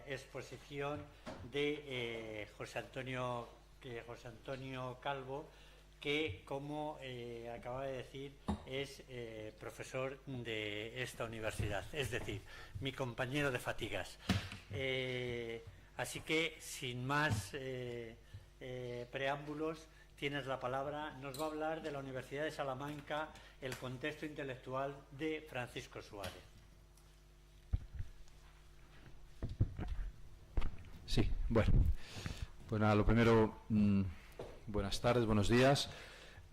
exposición de José Antonio Calvo, que, como acaba de decir, es profesor de esta universidad, es decir, mi compañero de fatigas. Así que, sin más preámbulos, tienes la palabra. Nos va a hablar de la Universidad de Salamanca, el contexto intelectual de Francisco Suárez. Sí, bueno, pues nada, lo primero, buenas tardes, buenos días.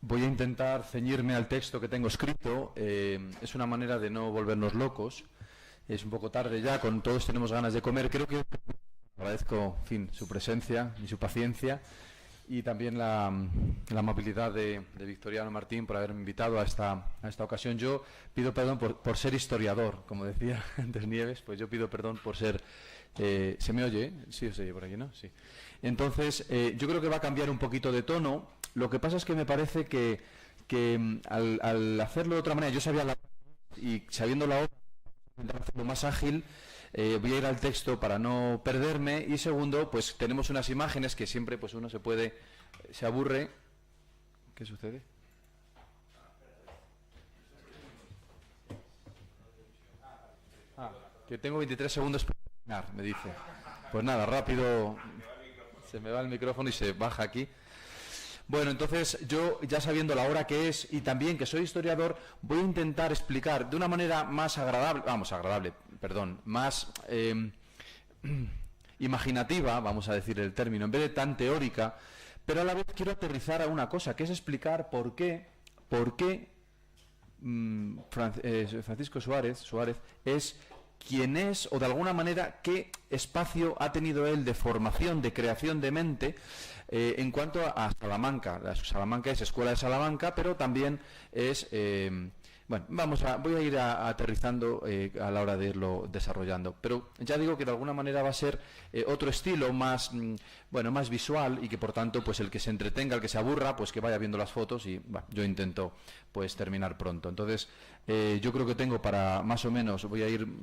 Voy a intentar ceñirme al texto que tengo escrito. Es una manera de no volvernos locos. Es un poco tarde ya, todos tenemos ganas de comer. Creo que agradezco, en fin, su presencia y su paciencia, y también la amabilidad de Victoriano Martín por haberme invitado a esta ocasión. Yo pido perdón por ser historiador, como decía antes Nieves, pues yo pido perdón por ser... ¿Se me oye? Sí, se oye por aquí, ¿no? Sí. Entonces, yo creo que va a cambiar un poquito de tono. Lo que pasa es que me parece que al hacerlo de otra manera, yo sabía la y sabiendo la obra, intentar hacerlo más ágil. Voy a ir al texto para no perderme, y segundo, pues tenemos unas imágenes que siempre pues uno se aburre. ¿Qué sucede? Que tengo 23 segundos para terminar, me dice. Pues nada, rápido, se me va el micrófono y se baja aquí. Bueno, entonces yo, ya sabiendo la hora que es y también que soy historiador, voy a intentar explicar de una manera más más imaginativa, vamos a decir el término, en vez de tan teórica, pero a la vez quiero aterrizar a una cosa, que es explicar por qué Francisco Suárez es quien es, o de alguna manera qué espacio ha tenido él de formación, de creación de mente, en cuanto a Salamanca. Salamanca es Escuela de Salamanca, pero también es... bueno, voy a ir aterrizando a la hora de irlo desarrollando. Pero ya digo que de alguna manera va a ser otro estilo más, más visual, y que por tanto, pues el que se entretenga, el que se aburra, pues que vaya viendo las fotos, y yo intento pues terminar pronto. Entonces, yo creo que tengo para más o menos,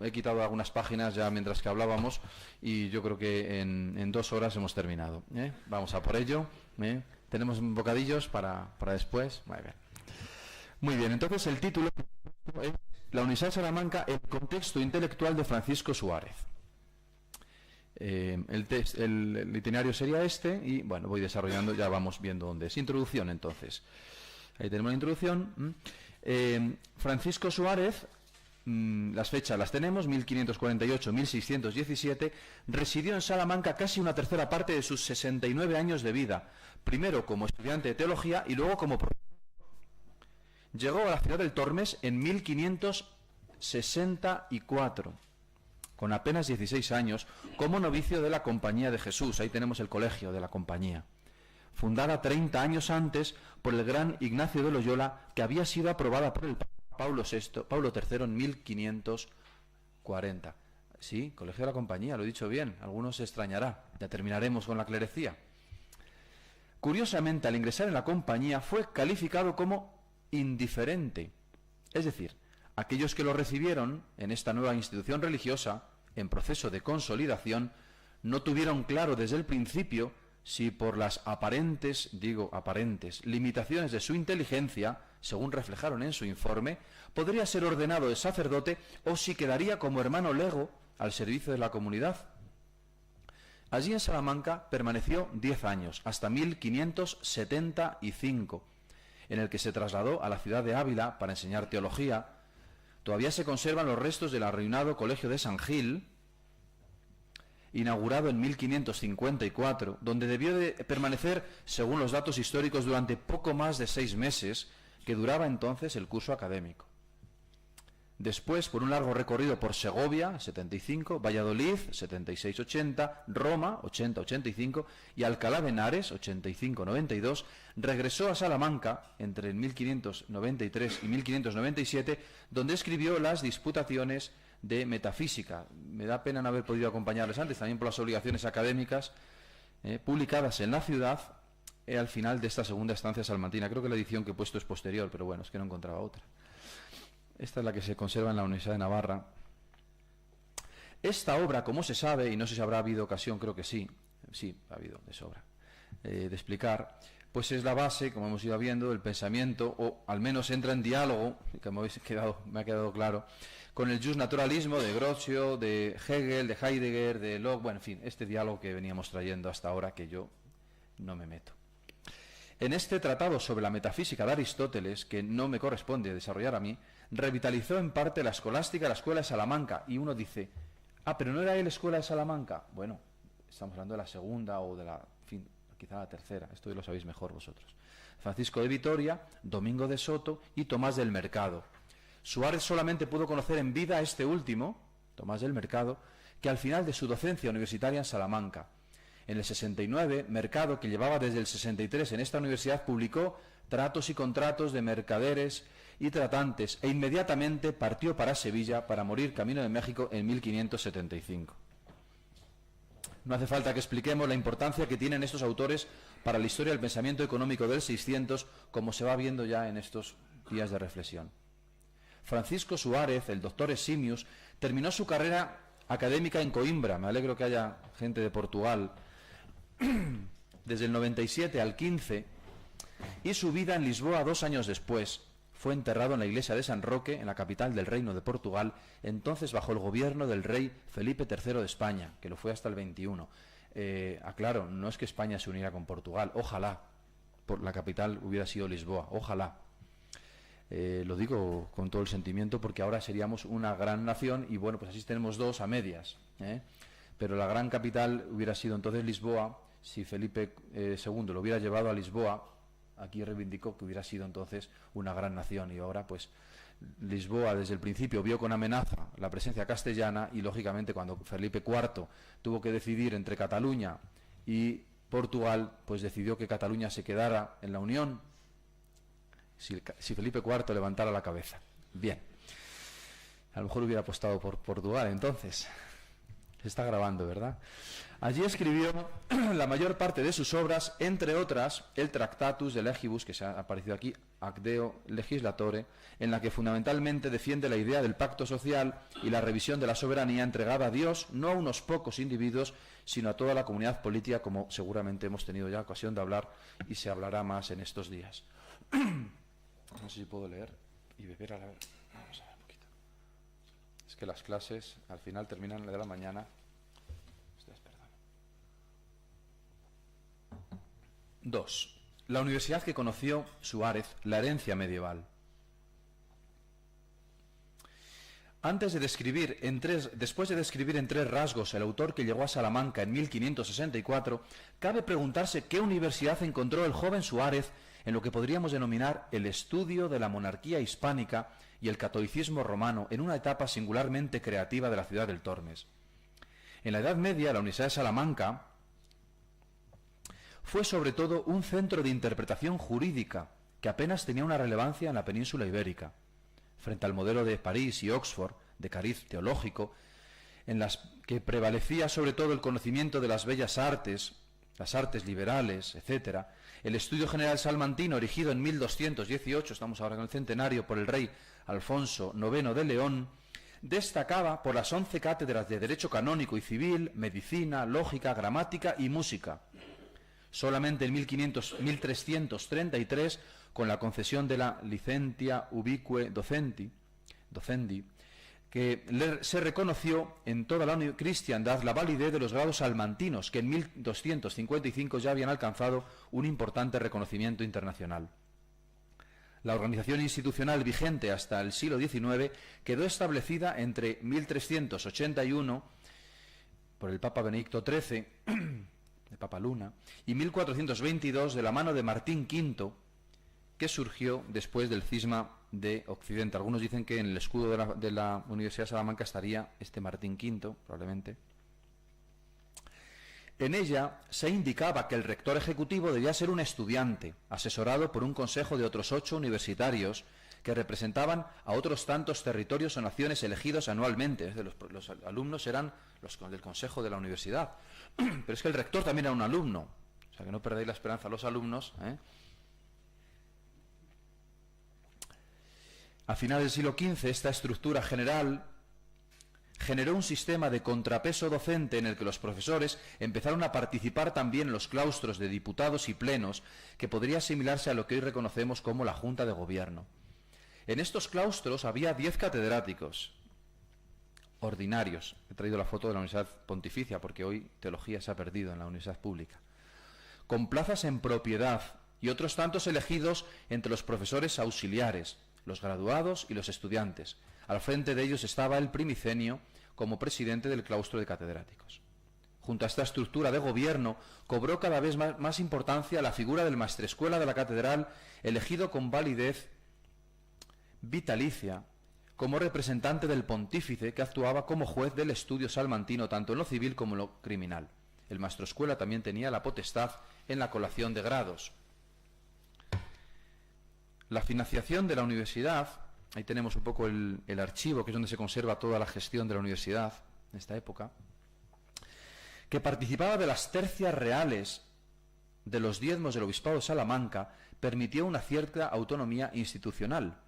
he quitado algunas páginas ya mientras que hablábamos, y yo creo que en 2 horas hemos terminado. Vamos a por ello. Tenemos bocadillos para después. Muy bien, entonces el título es La Universidad de Salamanca, el contexto intelectual de Francisco Suárez. El itinerario sería este, y bueno, voy desarrollando, ya vamos viendo dónde es. Introducción, entonces. Ahí tenemos la introducción. Francisco Suárez, las fechas las tenemos, 1548-1617, residió en Salamanca casi una tercera parte de sus 69 años de vida, primero como estudiante de teología y luego como profesor. Llegó a la ciudad del Tormes en 1564, con apenas 16 años, como novicio de la Compañía de Jesús. Ahí tenemos el colegio de la Compañía, fundada 30 años antes por el gran Ignacio de Loyola, que había sido aprobada por el Pablo III en 1540. Sí, colegio de la Compañía, lo he dicho bien, algunos se extrañará, ya terminaremos con la clerecía. Curiosamente, al ingresar en la Compañía fue calificado como indiferente, es decir, aquellos que lo recibieron en esta nueva institución religiosa, en proceso de consolidación, no tuvieron claro desde el principio si por las aparentes limitaciones de su inteligencia, según reflejaron en su informe, podría ser ordenado de sacerdote o si quedaría como hermano lego al servicio de la comunidad. Allí en Salamanca permaneció 10 años, hasta 1575, en el que se trasladó a la ciudad de Ávila para enseñar teología. Todavía se conservan los restos del arruinado Colegio de San Gil, inaugurado en 1554, donde debió de permanecer, según los datos históricos, durante poco más de 6 meses, que duraba entonces el curso académico. Después, por un largo recorrido por Segovia, 75, Valladolid, 76-80, Roma, 80-85, y Alcalá de Henares, 85-92, regresó a Salamanca entre 1593 y 1597, donde escribió las Disputaciones de Metafísica. Me da pena no haber podido acompañarles antes, también por las obligaciones académicas, publicadas en la ciudad al final de esta segunda estancia salmantina. Creo que la edición que he puesto es posterior, pero bueno, es que no encontraba otra. Esta es la que se conserva en la Universidad de Navarra. Esta obra, como se sabe, y no sé si habrá habido ocasión, creo que sí ha habido de sobra, de explicar, pues es la base, como hemos ido viendo, del pensamiento, o al menos entra en diálogo, que me ha quedado claro, con el justnaturalismo de Grodel, de Hegel, de Heidegger, de Locke, bueno, en fin, este diálogo que veníamos trayendo hasta ahora, que yo no me meto. En este tratado sobre la metafísica de Aristóteles, que no me corresponde desarrollar a mí, revitalizó en parte la escolástica, la escuela de Salamanca, y uno dice, pero ¿no era él escuela de Salamanca? Bueno, estamos hablando de la segunda o de la, en fin, quizá la tercera, esto lo sabéis mejor vosotros. Francisco de Vitoria, Domingo de Soto y Tomás del Mercado. Suárez solamente pudo conocer en vida a este último, Tomás del Mercado, que al final de su docencia universitaria en Salamanca. En el 69, Mercado, que llevaba desde el 63 en esta universidad, publicó Tratos y contratos de mercaderes y tratantes e inmediatamente partió para Sevilla para morir camino de México en 1575. No hace falta que expliquemos la importancia que tienen estos autores para la historia del pensamiento económico del 600, como se va viendo ya en estos días de reflexión. Francisco Suárez, el doctor Eximius, terminó su carrera académica en Coimbra, me alegro que haya gente de Portugal, desde el 97 al 15, y su vida en Lisboa 2 años después. Fue enterrado en la iglesia de San Roque, en la capital del Reino de Portugal, entonces bajo el gobierno del rey Felipe III de España, que lo fue hasta el 21. Aclaro, no es que España se uniera con Portugal, ojalá la capital hubiera sido Lisboa, ojalá. Lo digo con todo el sentimiento porque ahora seríamos una gran nación y bueno, pues así tenemos dos a medias, pero la gran capital hubiera sido entonces Lisboa. Si Felipe II lo hubiera llevado a Lisboa, aquí reivindicó que hubiera sido entonces una gran nación, y ahora pues Lisboa desde el principio vio con amenaza la presencia castellana, y lógicamente cuando Felipe IV tuvo que decidir entre Cataluña y Portugal, pues decidió que Cataluña se quedara en la Unión si Felipe IV levantara la cabeza. Bien, a lo mejor hubiera apostado por Portugal entonces. Se está grabando, ¿verdad? Allí escribió la mayor parte de sus obras, entre otras el Tractatus de Legibus, que se ha aparecido aquí, Acdeo Legislatore, en la que fundamentalmente defiende la idea del pacto social y la revisión de la soberanía entregada a Dios, no a unos pocos individuos, sino a toda la comunidad política, como seguramente hemos tenido ya ocasión de hablar y se hablará más en estos días. No sé si puedo leer y beber a la vez. Vamos a ver un poquito. Es que las clases al final terminan de la mañana. 2. La universidad que conoció Suárez, la herencia medieval. Después de describir en tres rasgos el autor que llegó a Salamanca en 1564, cabe preguntarse qué universidad encontró el joven Suárez en lo que podríamos denominar el estudio de la monarquía hispánica y el catolicismo romano en una etapa singularmente creativa de la ciudad del Tormes. En la Edad Media, la Universidad de Salamanca fue sobre todo un centro de interpretación jurídica que apenas tenía una relevancia en la península ibérica, frente al modelo de París y Oxford, de cariz teológico, en las que prevalecía sobre todo el conocimiento de las bellas artes, las artes liberales, etc. El estudio general salmantino, erigido en 1218, estamos ahora en el centenario, por el rey Alfonso IX de León, destacaba por las 11 cátedras de Derecho Canónico y Civil, Medicina, Lógica, Gramática y Música. Solamente en 1333, con la concesión de la Licentia Ubique Docendi, que se reconoció en toda la cristiandad la validez de los grados salmantinos, que en 1255 ya habían alcanzado un importante reconocimiento internacional. La organización institucional vigente hasta el siglo XIX quedó establecida entre 1381 por el Papa Benedicto XIII, de Papa Luna, y 1422 de la mano de Martín V, que surgió después del cisma de Occidente. Algunos dicen que en el escudo de la Universidad de Salamanca estaría este Martín V, probablemente. En ella se indicaba que el rector ejecutivo debía ser un estudiante, asesorado por un consejo de otros 8 universitarios que representaban a otros tantos territorios o naciones elegidos anualmente. Es decir, los alumnos eran los del consejo de la universidad. Pero es que el rector también era un alumno. O sea, que no perdáis la esperanza a los alumnos, A finales del siglo XV, esta estructura generó un sistema de contrapeso docente en el que los profesores empezaron a participar también en los claustros de diputados y plenos, que podría asimilarse a lo que hoy reconocemos como la Junta de Gobierno. En estos claustros había 10 catedráticos ordinarios. He traído la foto de la Universidad Pontificia porque hoy teología se ha perdido en la universidad pública, con plazas en propiedad y otros tantos elegidos entre los profesores auxiliares, los graduados y los estudiantes. Al frente de ellos estaba el primicenio como presidente del claustro de catedráticos. Junto a esta estructura de gobierno cobró cada vez más importancia la figura del maestrescuela de la catedral, elegido con validez vitalicia como representante del pontífice, que actuaba como juez del estudio salmantino tanto en lo civil como en lo criminal. El maestrescuela también tenía la potestad en la colación de grados. La financiación de la universidad, ahí tenemos un poco el archivo, que es donde se conserva toda la gestión de la universidad en esta época, que participaba de las tercias reales de los diezmos del obispado de Salamanca, permitió una cierta autonomía institucional.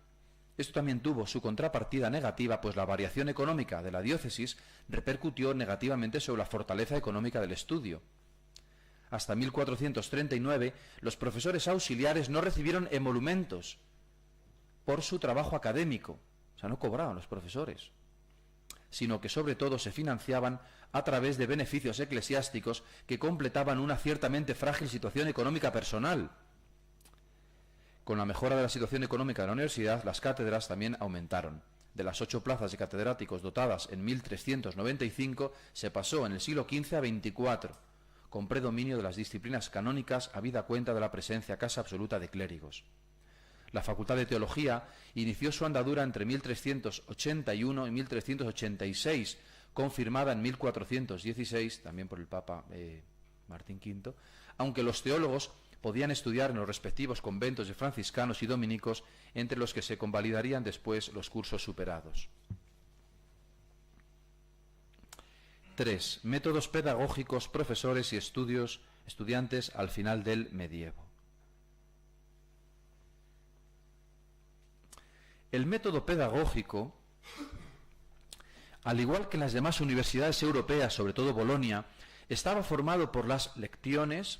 Esto también tuvo su contrapartida negativa, pues la variación económica de la diócesis repercutió negativamente sobre la fortaleza económica del estudio. Hasta 1439, los profesores auxiliares no recibieron emolumentos por su trabajo académico, o sea, no cobraban los profesores, sino que sobre todo se financiaban a través de beneficios eclesiásticos que completaban una ciertamente frágil situación económica personal. Con la mejora de la situación económica de la universidad, las cátedras también aumentaron. De las 8 plazas de catedráticos dotadas en 1395, se pasó en el siglo XV a 24, con predominio de las disciplinas canónicas, habida cuenta de la presencia casi absoluta de clérigos. La Facultad de Teología inició su andadura entre 1381 y 1386, confirmada en 1416, también por el Papa Martín V, aunque los teólogos podían estudiar en los respectivos conventos de franciscanos y dominicos, entre los que se convalidarían después los cursos superados. 3. Métodos pedagógicos, profesores y estudiantes al final del medievo. El método pedagógico, al igual que en las demás universidades europeas, sobre todo Bolonia, estaba formado por las lecciones,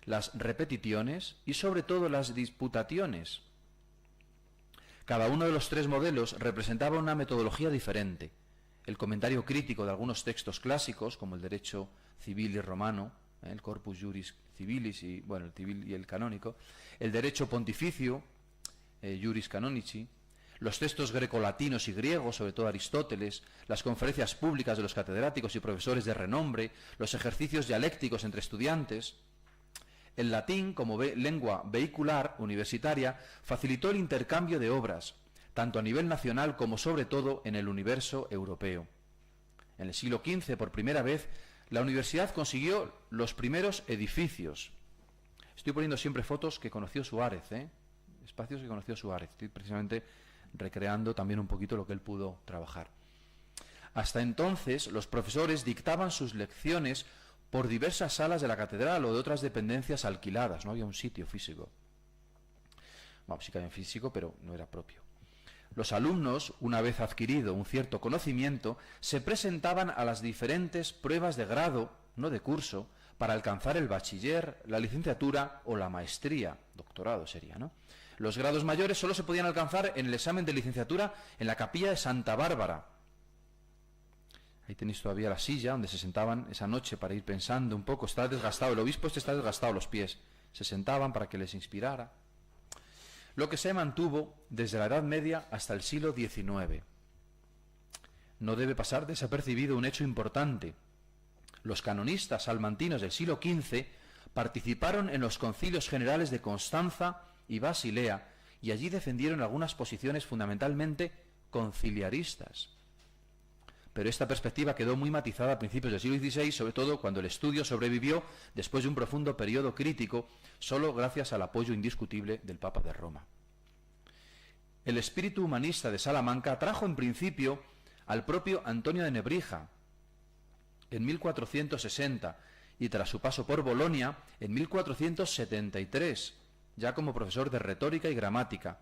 las repeticiones y sobre todo las disputaciones. Cada uno de los 3 modelos representaba una metodología diferente. El comentario crítico de algunos textos clásicos, como el derecho civil y romano, el corpus juris civilis, y bueno, el civil y el canónico, el derecho pontificio, juris canonici, los textos grecolatinos y griegos, sobre todo Aristóteles, las conferencias públicas de los catedráticos y profesores de renombre, los ejercicios dialécticos entre estudiantes. El latín, como lengua vehicular universitaria, facilitó el intercambio de obras, tanto a nivel nacional como sobre todo en el universo europeo. En el siglo XV, por primera vez, la universidad consiguió los primeros edificios. Estoy poniendo siempre fotos que conoció Suárez, espacios que conoció Suárez. Estoy precisamente recreando también un poquito lo que él pudo trabajar. Hasta entonces, los profesores dictaban sus lecciones por diversas salas de la catedral o de otras dependencias alquiladas, no había un sitio físico. Bueno, sí que había un físico, pero no era propio. Los alumnos, una vez adquirido un cierto conocimiento, se presentaban a las diferentes pruebas de grado, no de curso, para alcanzar el bachiller, la licenciatura o la maestría, doctorado sería, ¿no? Los grados mayores solo se podían alcanzar en el examen de licenciatura en la capilla de Santa Bárbara. Ahí tenéis todavía la silla donde se sentaban esa noche para ir pensando un poco. Está desgastado, el obispo está desgastado los pies. Se sentaban para que les inspirara. Lo que se mantuvo desde la Edad Media hasta el siglo XIX. No debe pasar desapercibido un hecho importante. Los canonistas salmantinos del siglo XV participaron en los concilios generales de Constanza y Basilea y allí defendieron algunas posiciones fundamentalmente conciliaristas. Pero esta perspectiva quedó muy matizada a principios del siglo XVI, sobre todo cuando el estudio sobrevivió después de un profundo periodo crítico, solo gracias al apoyo indiscutible del Papa de Roma. El espíritu humanista de Salamanca trajo en principio al propio Antonio de Nebrija en 1460 y tras su paso por Bolonia en 1473, ya como profesor de retórica y gramática.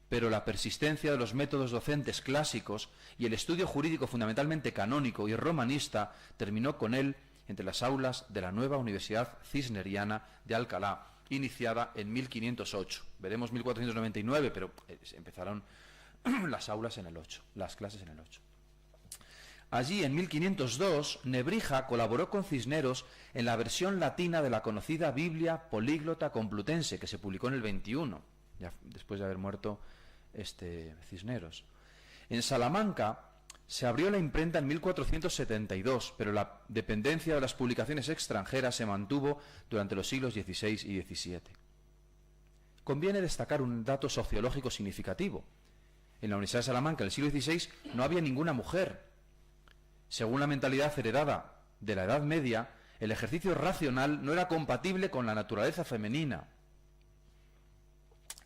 pero la persistencia de los métodos docentes clásicos y el estudio jurídico fundamentalmente canónico y romanista terminó con él entre las aulas de la nueva Universidad Cisneriana de Alcalá, iniciada en 1508. Veremos 1499, pero empezaron las aulas en el 8, las clases en el 8. Allí, en 1502, Nebrija colaboró con Cisneros en la versión latina de la conocida Biblia Políglota Complutense, que se publicó en el 21, ya después de haber muerto Cisneros. En Salamanca se abrió la imprenta en 1472, pero la dependencia de las publicaciones extranjeras se mantuvo durante los siglos XVI y XVII. Conviene destacar un dato sociológico significativo. En la Universidad de Salamanca, en el siglo XVI, no había ninguna mujer. Según la mentalidad heredada de la Edad Media, el ejercicio racional no era compatible con la naturaleza femenina.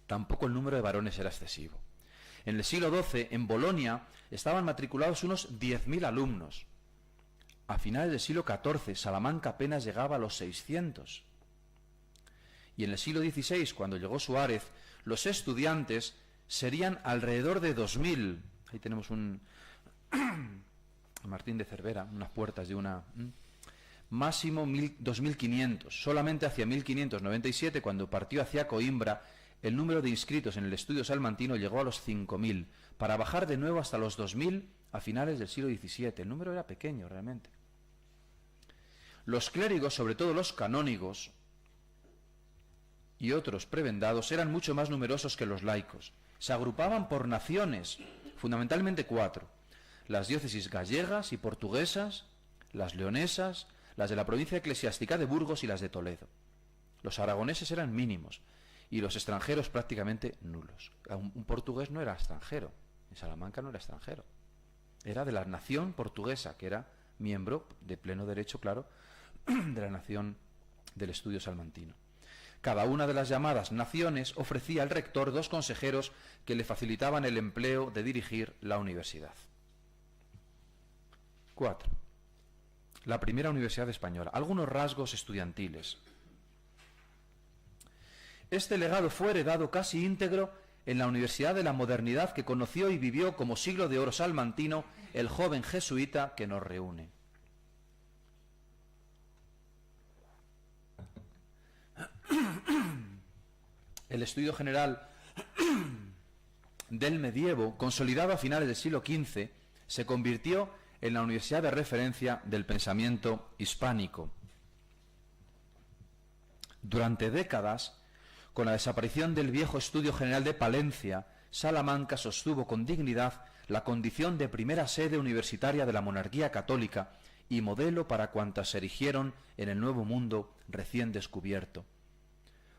Tampoco el número de varones era excesivo. En el siglo XII, en Bolonia, estaban matriculados unos 10.000 alumnos. A finales del siglo XIV, Salamanca apenas llegaba a los 600. Y en el siglo XVI, cuando llegó Suárez, los estudiantes serían alrededor de 2.000. Ahí tenemos un Martín de Cervera, unas puertas de una... Máximo 2.500. Solamente hacia 1597, cuando partió hacia Coimbra, el número de inscritos en el estudio salmantino llegó a los 5.000, para bajar de nuevo hasta los 2.000 a finales del siglo XVII. El número era pequeño, realmente. Los clérigos, sobre todo los canónigos y otros prebendados, eran mucho más numerosos que los laicos. Se agrupaban por naciones, fundamentalmente 4. Las diócesis gallegas y portuguesas, las leonesas, las de la provincia eclesiástica de Burgos y las de Toledo. Los aragoneses eran mínimos y los extranjeros prácticamente nulos. Un portugués no era extranjero, en Salamanca no era extranjero. Era de la nación portuguesa, que era miembro de pleno derecho, claro, de la nación del estudio salmantino. Cada una de las llamadas naciones ofrecía al rector 2 consejeros que le facilitaban el empleo de dirigir la universidad. 4. La primera universidad española. Algunos rasgos estudiantiles. Este legado fue heredado casi íntegro en la Universidad de la Modernidad que conoció y vivió como siglo de oro salmantino el joven jesuita que nos reúne. El estudio general del medievo, consolidado a finales del siglo XV, se convirtió en la universidad de referencia del pensamiento hispánico. Durante décadas, con la desaparición del viejo estudio general de Palencia, Salamanca sostuvo con dignidad la condición de primera sede universitaria de la monarquía católica y modelo para cuantas se erigieron en el nuevo mundo recién descubierto.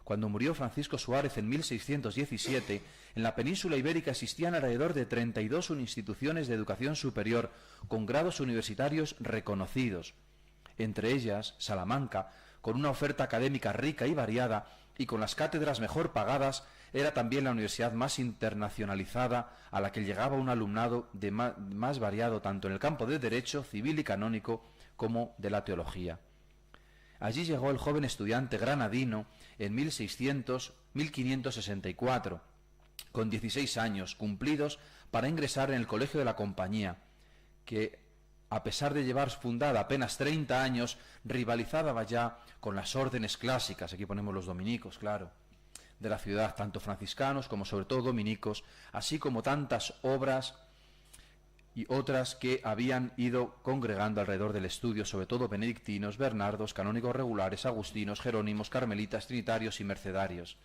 Cuando murió Francisco Suárez en 1617, en la península ibérica existían alrededor de 32 instituciones de educación superior con grados universitarios reconocidos, entre ellas Salamanca, con una oferta académica rica y variada y con las cátedras mejor pagadas, era también la universidad más internacionalizada a la que llegaba un alumnado de más variado tanto en el campo de derecho civil y canónico como de la teología. Allí llegó el joven estudiante granadino en 1564, con 16 años cumplidos, para ingresar en el Colegio de la Compañía, que, a pesar de llevar fundada apenas 30 años, rivalizaba ya con las órdenes clásicas, aquí ponemos los dominicos, claro, de la ciudad, tanto franciscanos como sobre todo dominicos, así como tantas obras y otras que habían ido congregando alrededor del estudio, sobre todo benedictinos, bernardos, canónigos regulares, agustinos, jerónimos, carmelitas, trinitarios y mercedarios.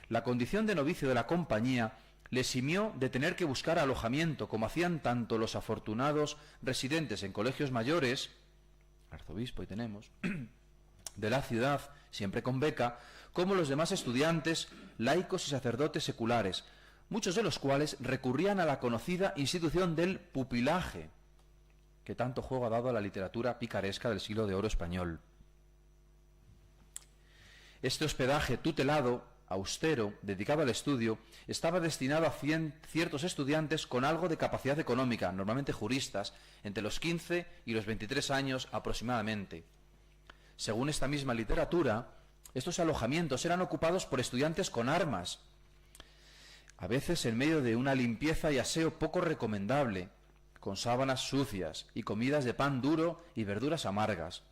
La condición de novicio de la Compañía le eximió de tener que buscar alojamiento, como hacían tanto los afortunados residentes en colegios mayores, arzobispo y tenemos, de la ciudad, siempre con beca, como los demás estudiantes, laicos y sacerdotes seculares, muchos de los cuales recurrían a la conocida institución del pupilaje, que tanto juego ha dado a la literatura picaresca del siglo de oro español. Este hospedaje tutelado, austero, dedicado al estudio, estaba destinado a ciertos estudiantes con algo de capacidad económica, normalmente juristas, entre los 15 y los 23 años aproximadamente. Según esta misma literatura, estos alojamientos eran ocupados por estudiantes con armas. a veces en medio de una limpieza y aseo poco recomendable, con sábanas sucias y comidas de pan duro y verduras amargas.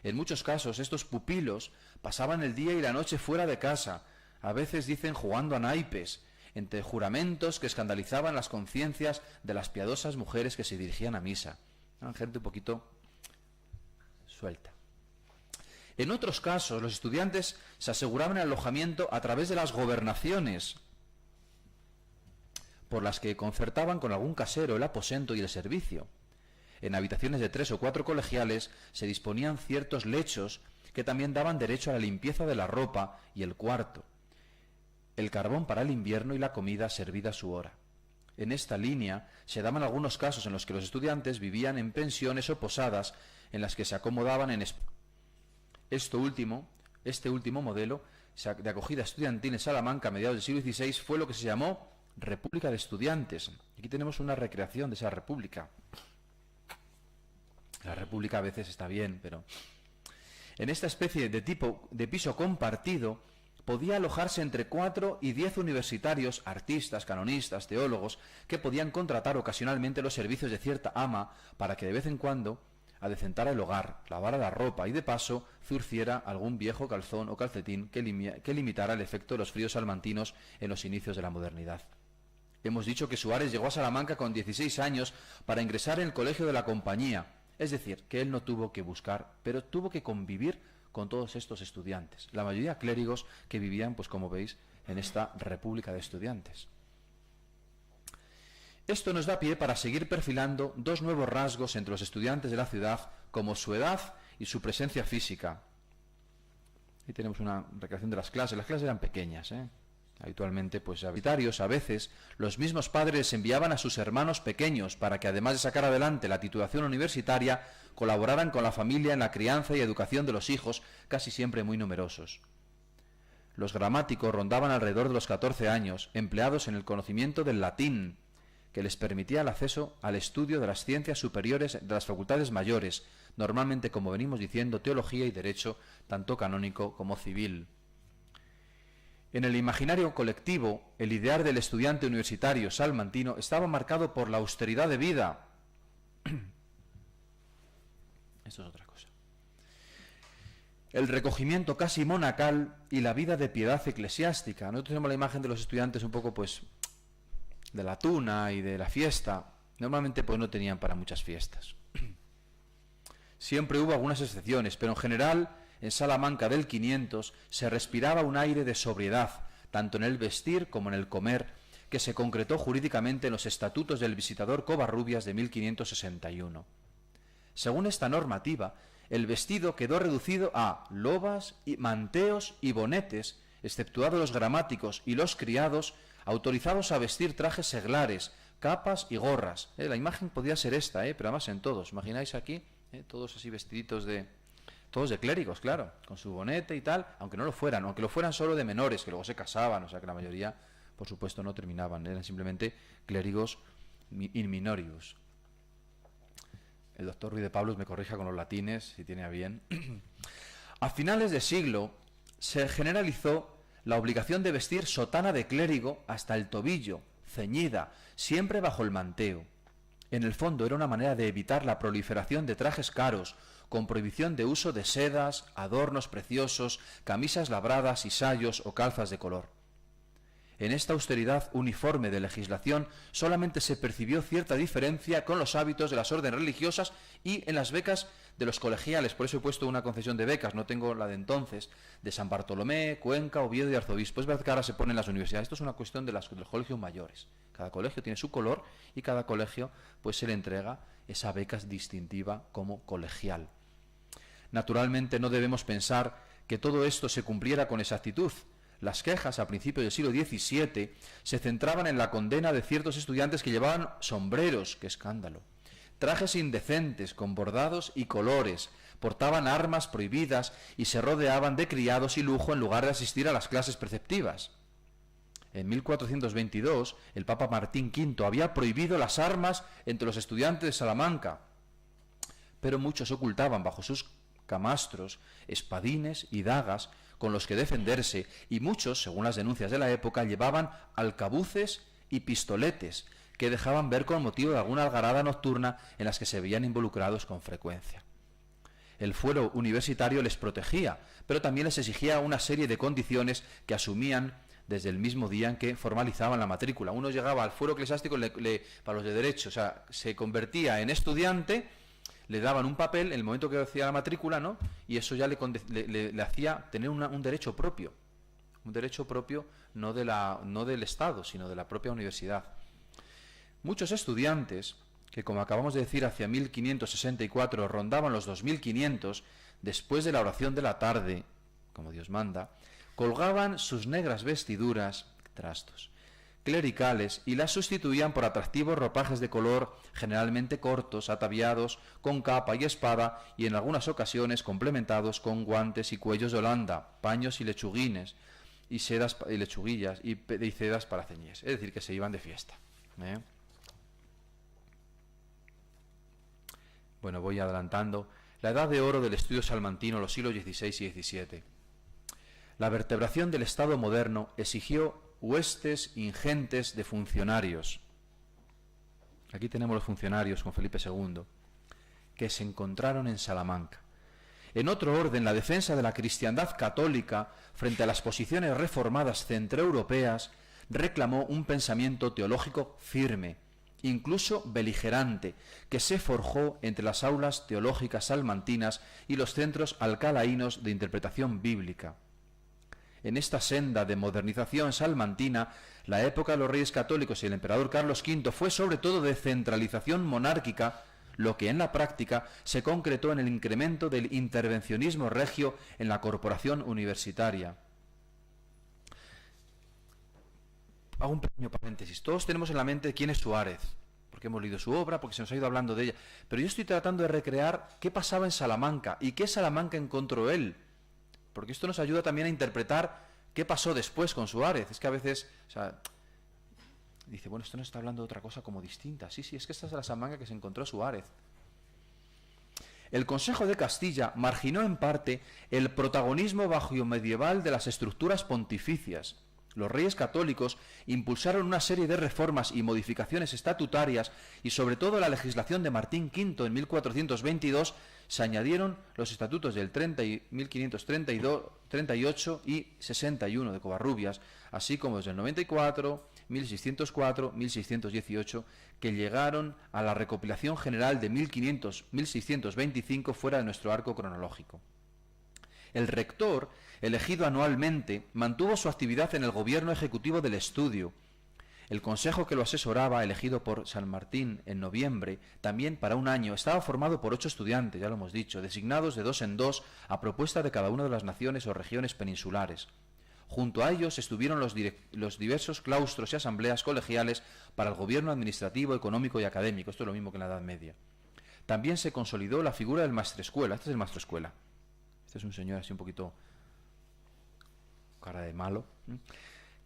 En muchos casos estos pupilos pasaban el día y la noche fuera de casa, a veces dicen jugando a naipes, entre juramentos que escandalizaban las conciencias de las piadosas mujeres que se dirigían a misa. Eran gente un poquito suelta. En otros casos, los estudiantes se aseguraban el alojamiento a través de las gobernaciones, por las que concertaban con algún casero el aposento y el servicio. En habitaciones de 3 o 4 colegiales se disponían ciertos lechos que también daban derecho a la limpieza de la ropa y el cuarto, el carbón para el invierno y la comida servida a su hora. En esta línea se daban algunos casos en los que los estudiantes vivían en pensiones o posadas en las que se acomodaban en este último modelo de acogida estudiantil en Salamanca a mediados del siglo XVI fue lo que se llamó República de Estudiantes. Aquí tenemos una recreación de esa república. La república a veces está bien, pero en esta especie de piso compartido podía alojarse entre 4 y 10 universitarios, artistas, canonistas, teólogos, que podían contratar ocasionalmente los servicios de cierta ama para que de vez en cuando adecentara el hogar, lavara la ropa y de paso zurciera algún viejo calzón o calcetín que limitara el efecto de los fríos salmantinos en los inicios de la modernidad. Hemos dicho que Suárez llegó a Salamanca con 16 años para ingresar en el colegio de la Compañía, es decir, que él no tuvo que buscar, pero tuvo que convivir con todos estos estudiantes, la mayoría clérigos que vivían, pues como veis, en esta República de Estudiantes. Esto nos da pie para seguir perfilando dos nuevos rasgos entre los estudiantes de la ciudad, como su edad y su presencia física. Ahí tenemos una recreación de las clases eran pequeñas, Habitualmente, pues a veces, los mismos padres enviaban a sus hermanos pequeños para que, además de sacar adelante la titulación universitaria, colaboraran con la familia en la crianza y educación de los hijos, casi siempre muy numerosos. Los gramáticos rondaban alrededor de los 14 años, empleados en el conocimiento del latín, que les permitía el acceso al estudio de las ciencias superiores de las facultades mayores, normalmente, como venimos diciendo, teología y derecho, tanto canónico como civil. En el imaginario colectivo, el ideal del estudiante universitario salmantino estaba marcado por la austeridad de vida. Esto es otra cosa. El recogimiento casi monacal y la vida de piedad eclesiástica. Nosotros tenemos la imagen de los estudiantes un poco, pues, de la tuna y de la fiesta. Normalmente, pues, no tenían para muchas fiestas. Siempre hubo algunas excepciones, pero en general, en Salamanca del 500 se respiraba un aire de sobriedad, tanto en el vestir como en el comer, que se concretó jurídicamente en los estatutos del visitador Covarrubias de 1561. Según esta normativa, el vestido quedó reducido a lobas, manteos y bonetes, exceptuados los gramáticos y los criados, autorizados a vestir trajes seglares, capas y gorras. La imagen podía ser esta, pero además en todos. ¿Imagináis aquí? Todos así vestiditos todos de clérigos, claro, con su bonete y tal, aunque no lo fueran, aunque lo fueran solo de menores, que luego se casaban, o sea que la mayoría, por supuesto, no terminaban, eran simplemente clérigos in minorius. El doctor Ruiz de Pablos me corrija con los latines, si tiene a bien. A finales de siglo se generalizó la obligación de vestir sotana de clérigo hasta el tobillo, ceñida, siempre bajo el manteo. En el fondo era una manera de evitar la proliferación de trajes caros, con prohibición de uso de sedas, adornos preciosos, camisas labradas y sayos o calzas de color. En esta austeridad uniforme de legislación solamente se percibió cierta diferencia con los hábitos de las órdenes religiosas y en las becas de los colegiales. Por eso he puesto una concesión de becas, no tengo la de entonces, de San Bartolomé, Cuenca, Oviedo y Arzobispo. Es verdad que ahora se ponen las universidades. Esto es una cuestión de los colegios mayores. Cada colegio tiene su color y cada colegio pues se le entrega esa beca distintiva como colegial. Naturalmente no debemos pensar que todo esto se cumpliera con exactitud. Las quejas a principios del siglo XVII se centraban en la condena de ciertos estudiantes que llevaban sombreros, ¡qué escándalo!, trajes indecentes con bordados y colores, portaban armas prohibidas y se rodeaban de criados y lujo en lugar de asistir a las clases preceptivas. En 1422, el Papa Martín V había prohibido las armas entre los estudiantes de Salamanca, pero muchos ocultaban bajo sus camastros, espadines y dagas, con los que defenderse, y muchos, según las denuncias de la época, llevaban alcabuces y pistoletes que dejaban ver con motivo de alguna algarada nocturna en las que se veían involucrados con frecuencia. El fuero universitario les protegía, pero también les exigía una serie de condiciones que asumían desde el mismo día en que formalizaban la matrícula. Uno llegaba al fuero eclesiástico para los de derecho, o sea, se convertía en estudiante, le daban un papel en el momento que hacía la matrícula, ¿no? Y eso ya le hacía tener un derecho propio. Un derecho propio no del Estado, sino de la propia universidad. Muchos estudiantes, que como acabamos de decir hacia 1564 rondaban los 2500, después de la oración de la tarde, como Dios manda, colgaban sus negras vestiduras, trastos, clericales y las sustituían por atractivos ropajes de color, generalmente cortos, ataviados, con capa y espada y en algunas ocasiones complementados con guantes y cuellos de Holanda, paños y lechuguines, y sedas y lechuguillas y sedas para ceñirse, es decir, que se iban de fiesta. Bueno, voy adelantando. La edad de oro del estudio salmantino, los siglos XVI y XVII. La vertebración del Estado moderno exigió huestes ingentes de funcionarios. Aquí tenemos los funcionarios con Felipe II, que se encontraron en Salamanca. En otro orden, la defensa de la cristiandad católica frente a las posiciones reformadas centroeuropeas reclamó un pensamiento teológico firme, incluso beligerante, que se forjó entre las aulas teológicas salmantinas y los centros alcalaínos de interpretación bíblica. En esta senda de modernización salmantina, la época de los reyes católicos y el emperador Carlos V fue sobre todo de centralización monárquica, lo que en la práctica se concretó en el incremento del intervencionismo regio en la corporación universitaria. Hago un pequeño paréntesis. Todos tenemos en la mente quién es Suárez, porque hemos leído su obra, porque se nos ha ido hablando de ella. Pero yo estoy tratando de recrear qué pasaba en Salamanca y qué Salamanca encontró él. Porque esto nos ayuda también a interpretar qué pasó después con Suárez. Es que a veces, o sea, dice, bueno, esto nos está hablando de otra cosa como distinta. Sí, es que esta es la Salamanca que se encontró Suárez. El Consejo de Castilla marginó en parte el protagonismo bajomedieval de las estructuras pontificias. Los reyes católicos impulsaron una serie de reformas y modificaciones estatutarias y sobre todo la legislación de Martín V en 1422 se añadieron los estatutos del 1538 y 61 de Covarrubias, así como desde el 94, 1604, 1618, que llegaron a la recopilación general de 1625 fuera de nuestro arco cronológico. El rector, elegido anualmente, mantuvo su actividad en el gobierno ejecutivo del estudio. El consejo que lo asesoraba, elegido por San Martín en noviembre, también para un año, estaba formado por 8 estudiantes, ya lo hemos dicho, designados de 2 en 2 a propuesta de cada una de las naciones o regiones peninsulares. Junto a ellos estuvieron los diversos claustros y asambleas colegiales para el gobierno administrativo, económico y académico. Esto es lo mismo que en la Edad Media. También se consolidó la figura del maestrescuela. Este es el maestrescuela. Este es un señor así un poquito cara de malo.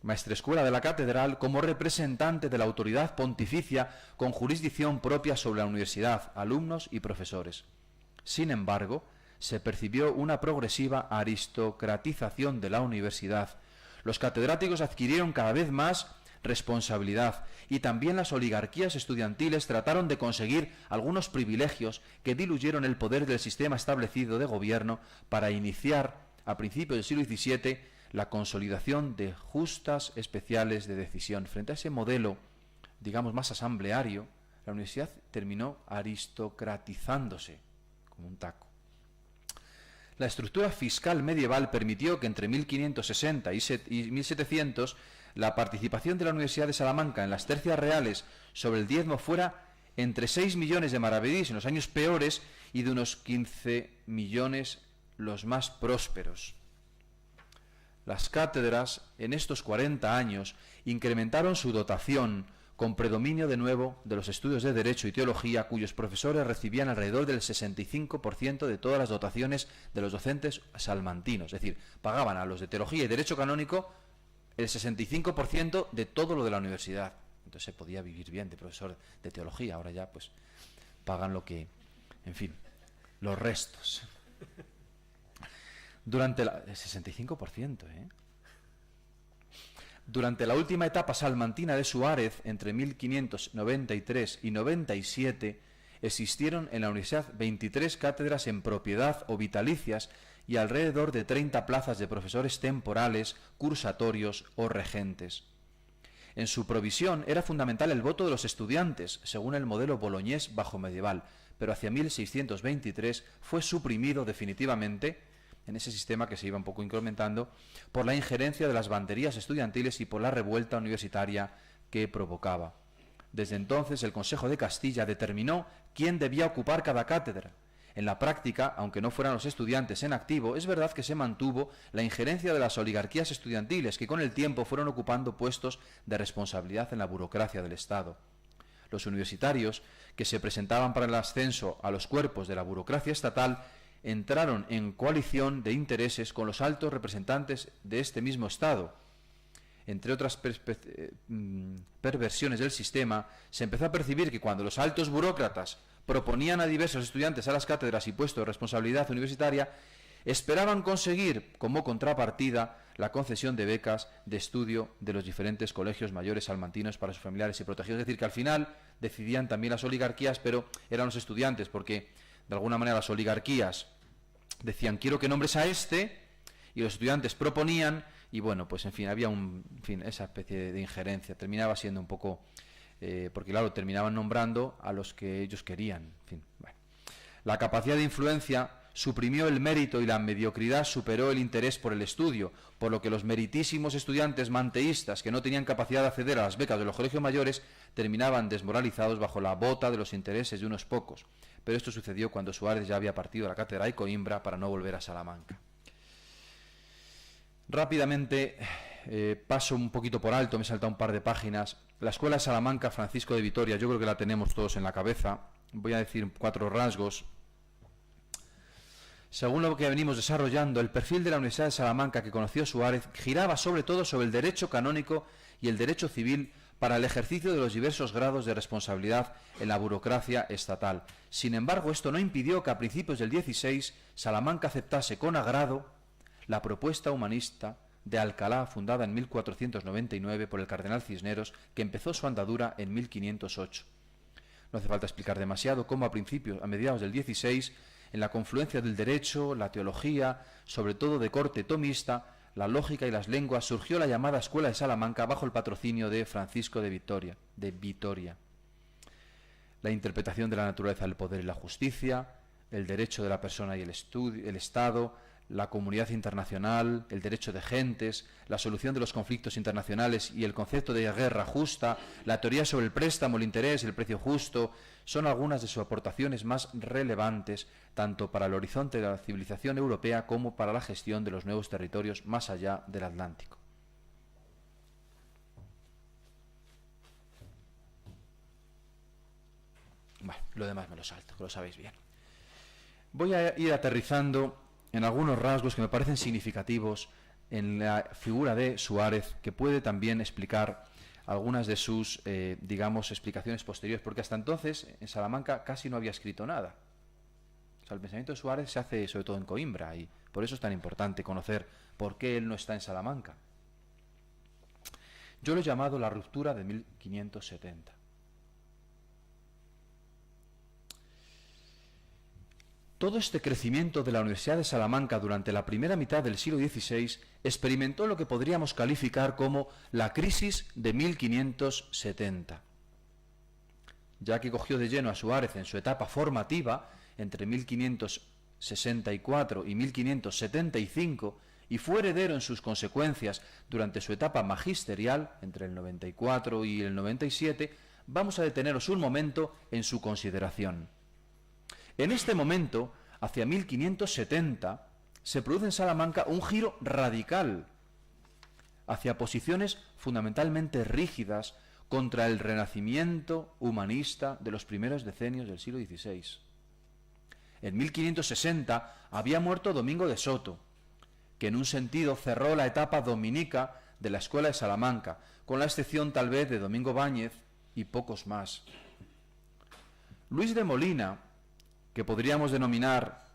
Maestrescuela de la catedral como representante de la autoridad pontificia con jurisdicción propia sobre la universidad, alumnos y profesores. Sin embargo, se percibió una progresiva aristocratización de la universidad. Los catedráticos adquirieron cada vez más responsabilidad y también las oligarquías estudiantiles trataron de conseguir algunos privilegios que diluyeron el poder del sistema establecido de gobierno para iniciar, a principios del siglo XVII, la consolidación de justas especiales de decisión. Frente a ese modelo, digamos, más asambleario, la universidad terminó aristocratizándose como un taco. La estructura fiscal medieval permitió que entre 1560 y 1700 la participación de la Universidad de Salamanca en las tercias reales sobre el diezmo fuera entre 6 millones de maravedís en los años peores y de unos 15 millones los más prósperos. Las cátedras en estos 40 años incrementaron su dotación con predominio de nuevo de los estudios de Derecho y Teología, cuyos profesores recibían alrededor del 65% de todas las dotaciones de los docentes salmantinos. Es decir, pagaban a los de Teología y Derecho Canónico el 65% de todo lo de la universidad. Entonces se podía vivir bien de profesor de Teología. Ahora ya pues pagan lo que, en fin, los restos. Durante la... 65%, ¿eh? Durante la última etapa salmantina de Suárez, entre 1593 y 97, existieron en la universidad 23 cátedras en propiedad o vitalicias y alrededor de 30 plazas de profesores temporales, cursatorios o regentes. En su provisión era fundamental el voto de los estudiantes, según el modelo boloñés bajo medieval, pero hacia 1623 fue suprimido definitivamente, en ese sistema que se iba un poco incrementando, por la injerencia de las banderías estudiantiles y por la revuelta universitaria que provocaba. Desde entonces el Consejo de Castilla determinó quién debía ocupar cada cátedra. En la práctica, aunque no fueran los estudiantes en activo, es verdad que se mantuvo la injerencia de las oligarquías estudiantiles que con el tiempo fueron ocupando puestos de responsabilidad en la burocracia del Estado. Los universitarios, que se presentaban para el ascenso a los cuerpos de la burocracia estatal, entraron en coalición de intereses con los altos representantes de este mismo Estado. Entre otras perversiones del sistema, se empezó a percibir que cuando los altos burócratas proponían a diversos estudiantes a las cátedras y puestos de responsabilidad universitaria, esperaban conseguir como contrapartida la concesión de becas de estudio de los diferentes colegios mayores salmantinos para sus familiares y protegidos. Es decir, que al final decidían también las oligarquías, pero eran los estudiantes, porque de alguna manera las oligarquías decían quiero que nombres a este, y los estudiantes proponían, y bueno, pues en fin, había esa especie de injerencia. Terminaba siendo un poco, porque claro, terminaban nombrando a los que ellos querían. En fin, bueno. La capacidad de influencia suprimió el mérito y la mediocridad superó el interés por el estudio, por lo que los meritísimos estudiantes manteístas que no tenían capacidad de acceder a las becas de los colegios mayores terminaban desmoralizados bajo la bota de los intereses de unos pocos. Pero esto sucedió cuando Suárez ya había partido a la cátedra de Coimbra para no volver a Salamanca. Rápidamente, paso un poquito por alto, me he saltado un par de páginas. La Escuela de Salamanca, Francisco de Vitoria, yo creo que la tenemos todos en la cabeza. Voy a decir 4 rasgos. Según lo que venimos desarrollando, el perfil de la Universidad de Salamanca que conoció Suárez giraba sobre todo sobre el derecho canónico y el derecho civil para el ejercicio de los diversos grados de responsabilidad en la burocracia estatal. Sin embargo, esto no impidió que a principios del 16 Salamanca aceptase con agrado la propuesta humanista de Alcalá, fundada en 1499 por el cardenal Cisneros, que empezó su andadura en 1508. No hace falta explicar demasiado cómo a mediados del 16, en la confluencia del derecho, la teología, sobre todo de corte tomista, la lógica y las lenguas, surgió la llamada Escuela de Salamanca bajo el patrocinio de Francisco de Vitoria. La interpretación de la naturaleza del poder y la justicia, el derecho de la persona y el Estado, la comunidad internacional, el derecho de gentes, la solución de los conflictos internacionales y el concepto de guerra justa, la teoría sobre el préstamo, el interés, el precio justo, son algunas de sus aportaciones más relevantes, tanto para el horizonte de la civilización europea como para la gestión de los nuevos territorios más allá del Atlántico. Bueno, lo demás me lo salto, que lo sabéis bien. Voy a ir aterrizando en algunos rasgos que me parecen significativos en la figura de Suárez, que puede también explicar algunas de sus, digamos, explicaciones posteriores, porque hasta entonces en Salamanca casi no había escrito nada. O sea, el pensamiento de Suárez se hace sobre todo en Coimbra, y por eso es tan importante conocer por qué él no está en Salamanca. Yo lo he llamado la ruptura de 1570. Todo este crecimiento de la Universidad de Salamanca durante la primera mitad del siglo XVI experimentó lo que podríamos calificar como la crisis de 1570, ya que cogió de lleno a Suárez en su etapa formativa entre 1564 y 1575 y fue heredero en sus consecuencias durante su etapa magisterial entre el 94 y el 97. Vamos a detenernos un momento en su consideración. En este momento, hacia 1570, se produce en Salamanca un giro radical hacia posiciones fundamentalmente rígidas contra el renacimiento humanista de los primeros decenios del siglo XVI. En 1560 había muerto Domingo de Soto, que en un sentido cerró la etapa dominica de la Escuela de Salamanca, con la excepción tal vez de Domingo Báñez y pocos más. Luis de Molina, que podríamos denominar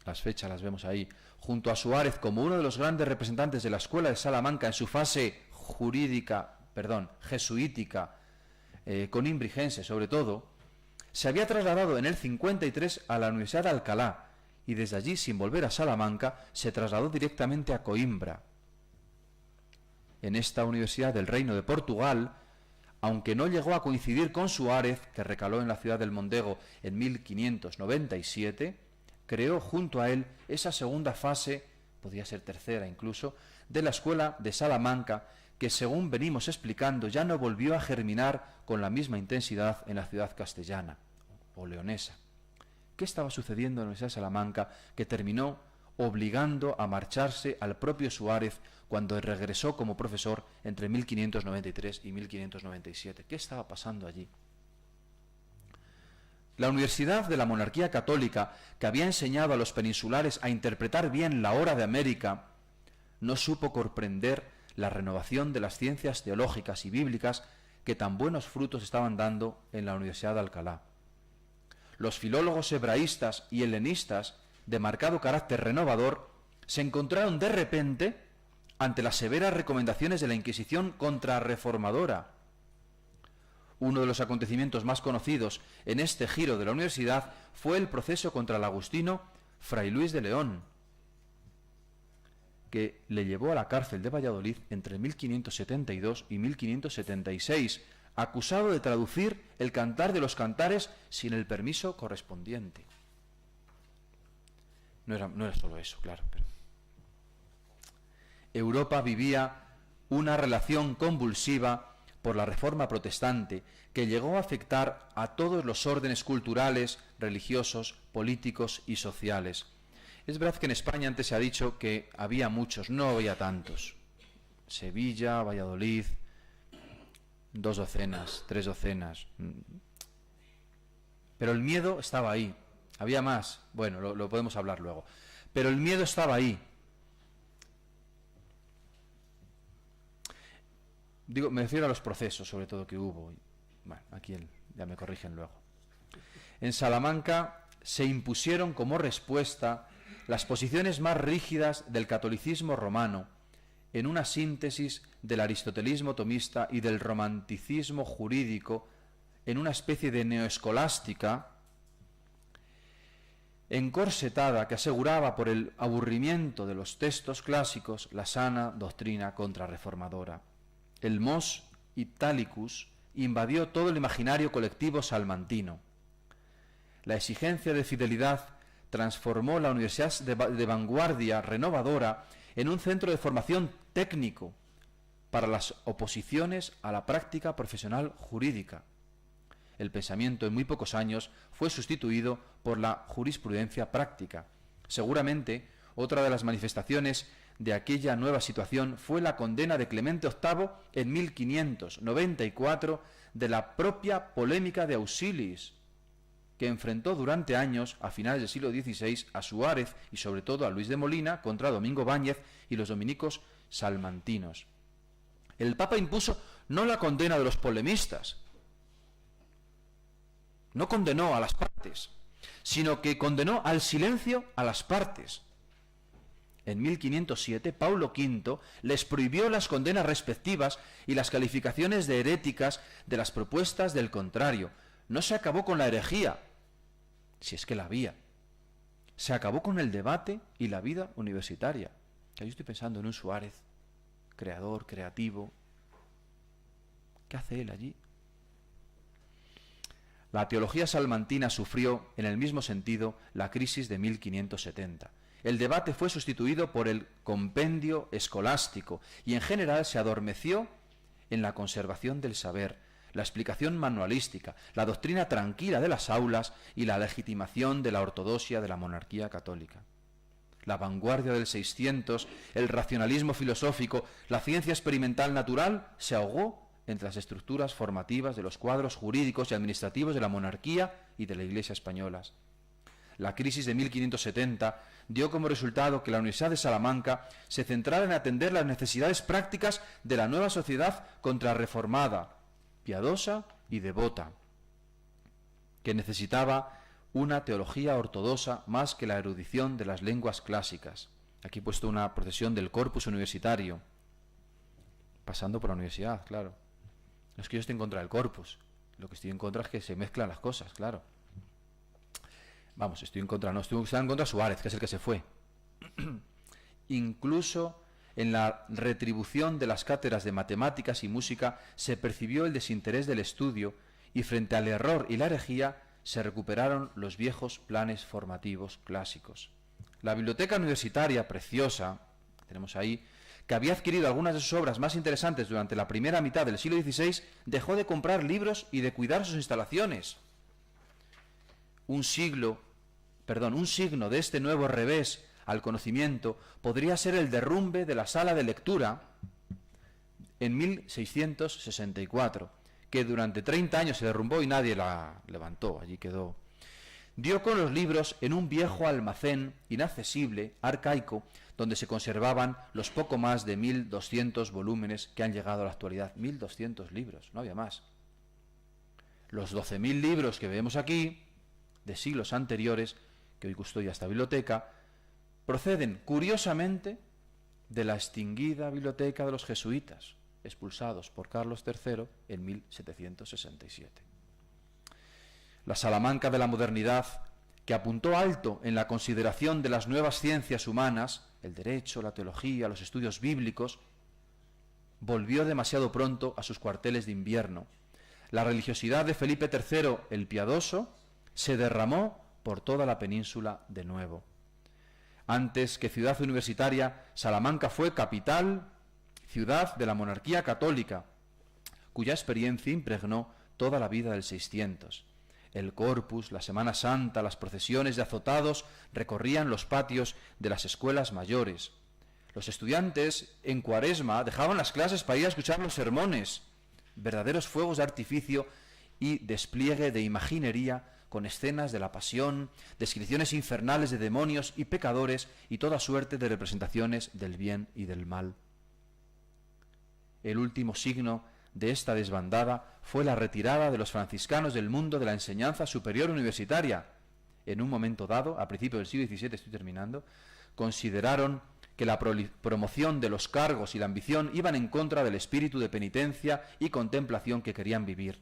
las fechas las vemos ahí, junto a Suárez como uno de los grandes representantes de la Escuela de Salamanca en su fase jesuítica, conimbrigense sobre todo, se había trasladado en el 53 a la Universidad de Alcalá y desde allí, sin volver a Salamanca, se trasladó directamente a Coimbra. En esta Universidad del Reino de Portugal, aunque no llegó a coincidir con Suárez, que recaló en la ciudad del Mondego en 1597, creó junto a él esa segunda fase, podría ser tercera incluso, de la Escuela de Salamanca, que según venimos explicando ya no volvió a germinar con la misma intensidad en la ciudad castellana o leonesa. ¿Qué estaba sucediendo en la Universidad de Salamanca que terminó obligando a marcharse al propio Suárez cuando regresó como profesor entre 1593 y 1597? ¿Qué estaba pasando allí? La Universidad de la Monarquía Católica, que había enseñado a los peninsulares a interpretar bien la hora de América, no supo comprender la renovación de las ciencias teológicas y bíblicas que tan buenos frutos estaban dando en la Universidad de Alcalá. Los filólogos hebraístas y helenistas, de marcado carácter renovador, se encontraron de repente ante las severas recomendaciones de la Inquisición contrarreformadora. Uno de los acontecimientos más conocidos en este giro de la universidad fue el proceso contra el agustino Fray Luis de León, que le llevó a la cárcel de Valladolid entre 1572 y 1576, acusado de traducir el Cantar de los Cantares sin el permiso correspondiente. No era solo eso, claro. Pero Europa vivía una relación convulsiva por la Reforma protestante que llegó a afectar a todos los órdenes culturales, religiosos, políticos y sociales. Es verdad que en España antes se ha dicho que había muchos, no había tantos. Sevilla, Valladolid, 2 docenas, 3 docenas. Pero el miedo estaba ahí. Había más, bueno, lo podemos hablar luego. Pero el miedo estaba ahí. Digo, me refiero a los procesos, sobre todo, que hubo. Bueno, aquí ya me corrigen luego. En Salamanca se impusieron como respuesta las posiciones más rígidas del catolicismo romano, en una síntesis del aristotelismo tomista y del romanticismo jurídico, en una especie de neoescolástica encorsetada que aseguraba por el aburrimiento de los textos clásicos la sana doctrina contrarreformadora. El mos italicus invadió todo el imaginario colectivo salmantino. La exigencia de fidelidad transformó la universidad de vanguardia renovadora en un centro de formación técnico para las oposiciones a la práctica profesional jurídica. El pensamiento en muy pocos años fue sustituido por la jurisprudencia práctica. Seguramente, otra de las manifestaciones de aquella nueva situación fue la condena de Clemente VIII en 1594 de la propia polémica de Auxilis, que enfrentó durante años, a finales del siglo XVI, a Suárez y sobre todo a Luis de Molina contra Domingo Báñez y los dominicos salmantinos. El Papa impuso no la condena de los polemistas, no condenó a las partes, sino que condenó al silencio a las partes. En 1507, Paulo V les prohibió las condenas respectivas y las calificaciones de heréticas de las propuestas del contrario. No se acabó con la herejía, si es que la había. Se acabó con el debate y la vida universitaria. Yo estoy pensando en un Suárez, creador, creativo. ¿Qué hace él allí? La teología salmantina sufrió, en el mismo sentido, la crisis de 1570. El debate fue sustituido por el compendio escolástico y en general se adormeció en la conservación del saber, la explicación manualística, la doctrina tranquila de las aulas y la legitimación de la ortodoxia de la monarquía católica. La vanguardia del 600, el racionalismo filosófico, la ciencia experimental natural se ahogó entre las estructuras formativas de los cuadros jurídicos y administrativos de la monarquía y de la Iglesia españolas. La crisis de 1570 dio como resultado que la Universidad de Salamanca se centrara en atender las necesidades prácticas de la nueva sociedad contrarreformada, piadosa y devota, que necesitaba una teología ortodoxa más que la erudición de las lenguas clásicas. Aquí he puesto una procesión del corpus universitario, pasando por la universidad, claro. No es que yo esté en contra del corpus, lo que estoy en contra es que se mezclan las cosas, claro. Vamos, estoy en contra de Suárez, que es el que se fue. Incluso en la retribución de las cátedras de matemáticas y música se percibió el desinterés del estudio y frente al error y la herejía se recuperaron los viejos planes formativos clásicos. La biblioteca universitaria, preciosa, que tenemos ahí, que había adquirido algunas de sus obras más interesantes durante la primera mitad del siglo XVI, dejó de comprar libros y de cuidar sus instalaciones. Un signo de este nuevo revés al conocimiento podría ser el derrumbe de la sala de lectura en 1664, que durante 30 años se derrumbó y nadie la levantó, allí quedó. Dio con los libros en un viejo almacén inaccesible, arcaico, donde se conservaban los poco más de 1.200 volúmenes que han llegado a la actualidad. 1.200 libros, no había más. Los 12.000 libros que vemos aquí, de siglos anteriores, que hoy custodia esta biblioteca, proceden, curiosamente, de la extinguida biblioteca de los jesuitas, expulsados por Carlos III en 1767. La Salamanca de la modernidad, que apuntó alto en la consideración de las nuevas ciencias humanas, el derecho, la teología, los estudios bíblicos, volvió demasiado pronto a sus cuarteles de invierno. La religiosidad de Felipe III, el Piadoso, se derramó por toda la península de nuevo. Antes que ciudad universitaria, Salamanca fue capital, ciudad de la monarquía católica, cuya experiencia impregnó toda la vida del 600. El Corpus, la Semana Santa, las procesiones de azotados recorrían los patios de las escuelas mayores. Los estudiantes, en Cuaresma, dejaban las clases para ir a escuchar los sermones, verdaderos fuegos de artificio y despliegue de imaginería con escenas de la pasión, descripciones infernales de demonios y pecadores y toda suerte de representaciones del bien y del mal. El último signo de esta desbandada fue la retirada de los franciscanos del mundo de la enseñanza superior universitaria. En un momento dado, a principios del siglo XVII, estoy terminando, consideraron que la promoción de los cargos y la ambición iban en contra del espíritu de penitencia y contemplación que querían vivir.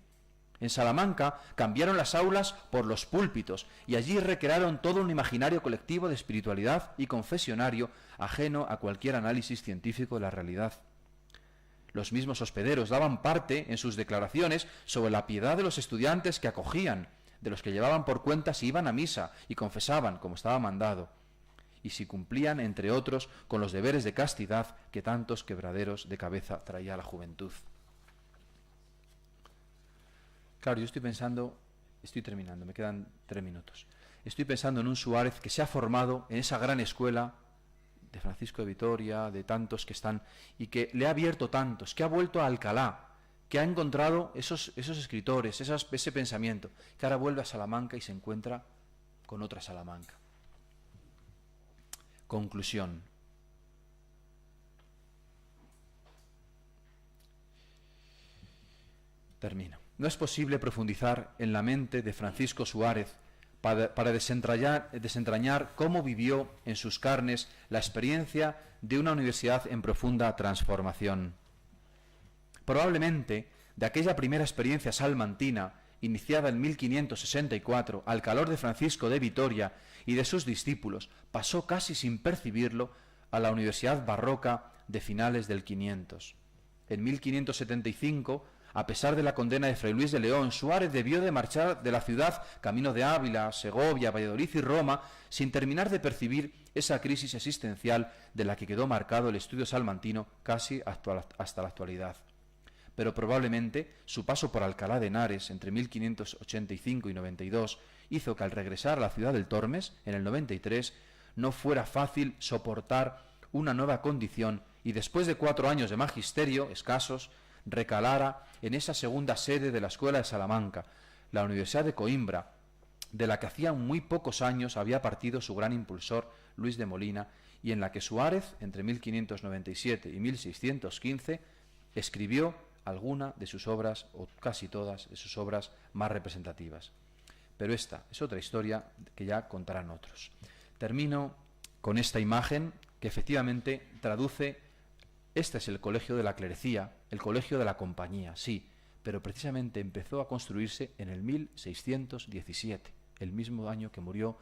En Salamanca cambiaron las aulas por los púlpitos y allí recrearon todo un imaginario colectivo de espiritualidad y confesionario ajeno a cualquier análisis científico de la realidad. Los mismos hospederos daban parte en sus declaraciones sobre la piedad de los estudiantes que acogían, de los que llevaban por cuenta si iban a misa y confesaban como estaba mandado, y si cumplían, entre otros, con los deberes de castidad que tantos quebraderos de cabeza traía la juventud. Claro, yo estoy pensando, estoy terminando, me quedan 3 minutos. Estoy pensando en un Suárez que se ha formado en esa gran escuela de Francisco de Vitoria, de tantos que están, y que le ha abierto tantos, que ha vuelto a Alcalá, que ha encontrado esos escritores, ese pensamiento, que ahora vuelve a Salamanca y se encuentra con otra Salamanca. Conclusión. Termino. No es posible profundizar en la mente de Francisco Suárez para desentrañar cómo vivió en sus carnes la experiencia de una universidad en profunda transformación. Probablemente, de aquella primera experiencia salmantina, iniciada en 1564, al calor de Francisco de Vitoria y de sus discípulos, pasó casi sin percibirlo a la universidad barroca de finales del 500. En 1575, a pesar de la condena de Fray Luis de León, Suárez debió de marchar de la ciudad camino de Ávila, Segovia, Valladolid y Roma, sin terminar de percibir esa crisis existencial de la que quedó marcado el estudio salmantino casi hasta la actualidad. Pero probablemente su paso por Alcalá de Henares entre 1585 y 92 hizo que al regresar a la ciudad del Tormes, en el 93, no fuera fácil soportar una nueva condición y después de 4 años de magisterio, escasos, recalara en esa segunda sede de la Escuela de Salamanca, la Universidad de Coimbra, de la que hacía muy pocos años había partido su gran impulsor Luis de Molina, y en la que Suárez, entre 1597 y 1615, escribió alguna de sus obras, o casi todas de sus obras más representativas. pero esta es otra historia que ya contarán otros. Termino con esta imagen que efectivamente traduce: este es el colegio de la clerecía, el colegio de la compañía, sí, pero precisamente empezó a construirse en el 1617, el mismo año que murió,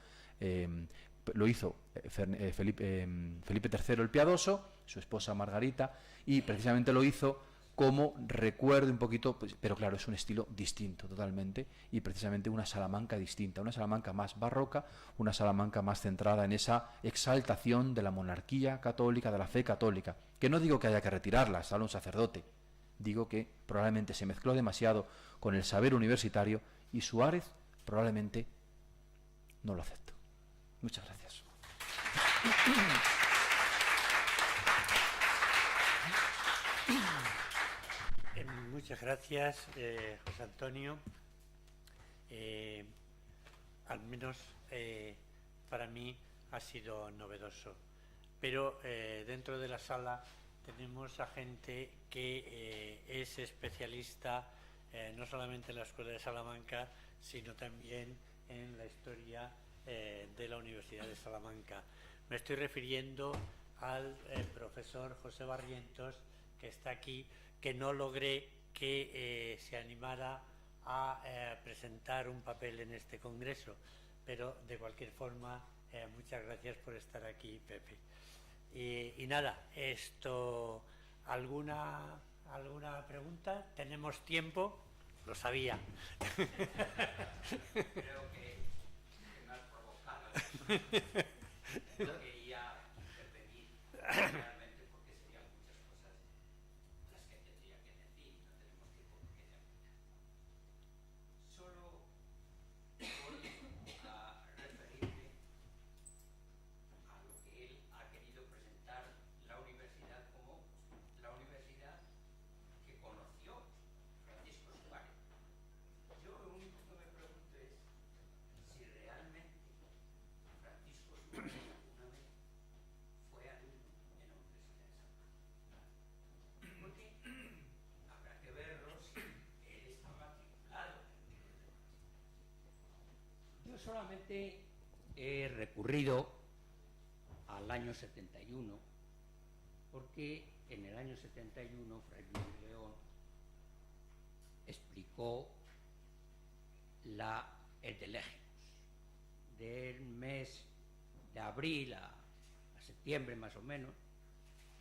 lo hizo Felipe III el Piadoso, su esposa Margarita, y precisamente lo hizo como recuerdo un poquito, pues, pero claro, es un estilo distinto totalmente, y precisamente una Salamanca distinta, una Salamanca más barroca, una Salamanca más centrada en esa exaltación de la monarquía católica, de la fe católica, que no digo que haya que retirarla, sale un sacerdote, digo que probablemente se mezcló demasiado con el saber universitario, y Suárez probablemente no lo aceptó. Muchas gracias. Muchas gracias, José Antonio. Al menos para mí ha sido novedoso. Pero dentro de la sala tenemos a gente que es especialista no solamente en la Escuela de Salamanca, sino también en la historia de la Universidad de Salamanca. Me estoy refiriendo al profesor José Barrientos, que está aquí, que no logré que se animara a presentar un papel en este congreso, pero de cualquier forma muchas gracias por estar aquí, Pepe. Y nada, ¿alguna pregunta? ¿Tenemos tiempo? Lo sabía. Creo que me has provocado. No quería intervenir realmente, porque serían muchas cosas las que tendría que decir. No tenemos tiempo porque queda mucha. Solo voy a referirme a lo que él ha querido presentar la universidad como la universidad que conoció Francisco Suárez. Yo lo único que me pregunto es si realmente Francisco Suárez alguna vez fue alumno en la Universidad de Salamanca. Porque habrá que verlo si él está matriculado. Yo solamente he recurrido al año 71, porque en el año 71 Fray Luis León explicó el de Legios, del mes de abril a septiembre más o menos,